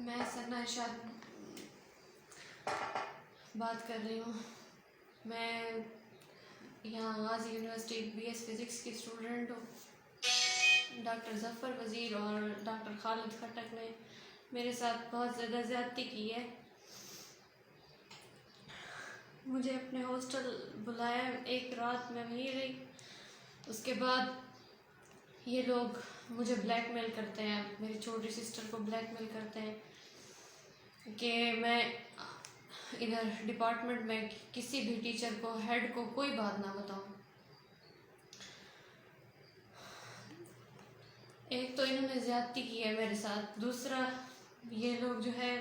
मैं सना इरशाद बात कर रही हूँ। मैं यहाँ गाजी यूनिवर्सिटी बीएस फिज़िक्स की स्टूडेंट हूँ। डॉक्टर ज़फ़र वज़ीर और डॉक्टर खालिद खटक ने मेरे साथ बहुत ज़्यादा ज़्यादती की है। मुझे अपने हॉस्टल बुलाया, एक रात मैं वहीं रही। उसके बाद ये लोग मुझे ब्लैकमेल करते हैं, मेरी छोटी सिस्टर को ब्लैकमेल करते हैं कि मैं इधर डिपार्टमेंट में किसी भी टीचर को, हेड को कोई बात ना बताऊं। एक तो इन्होंने ज़्यादती की है मेरे साथ, दूसरा ये लोग जो है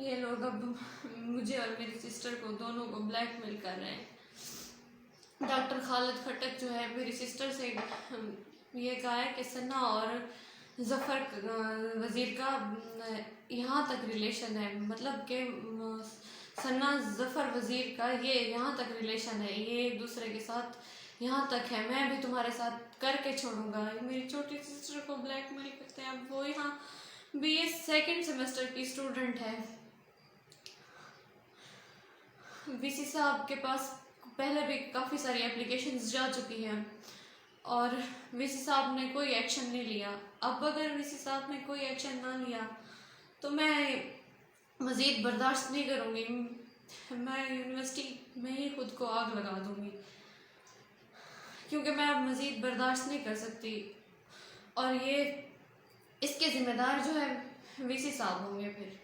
ये लोग अब मुझे और मेरी सिस्टर को दोनों को ब्लैकमेल कर रहे हैं। डॉक्टर खालिद खटक जो है मेरी सिस्टर से ये कहा है कि सना और ज़फ़र वज़ीर का यहाँ तक रिलेशन है, मतलब कि सना ज़फ़र वज़ीर का ये यहाँ तक रिलेशन है, ये एक दूसरे के साथ यहाँ तक है, मैं भी तुम्हारे साथ करके छोड़ूंगा। मेरी छोटी सिस्टर को ब्लैकमेल करते हैं। अब वो यहाँ बीएस सेकंड सेमेस्टर की स्टूडेंट है। वीसी साहब के पास पहले भी काफ़ी सारी एप्लीकेशंस जा चुकी हैं और वीसी साहब ने कोई एक्शन नहीं लिया। अब अगर वीसी साहब ने कोई एक्शन ना लिया तो मैं मज़ीद बर्दाश्त नहीं करूँगी। मैं यूनिवर्सिटी में ही खुद को आग लगा दूँगी, क्योंकि मैं अब मज़ीद बर्दाश्त नहीं कर सकती। और ये इसके ज़िम्मेदार जो है वीसी साहब होंगे फिर।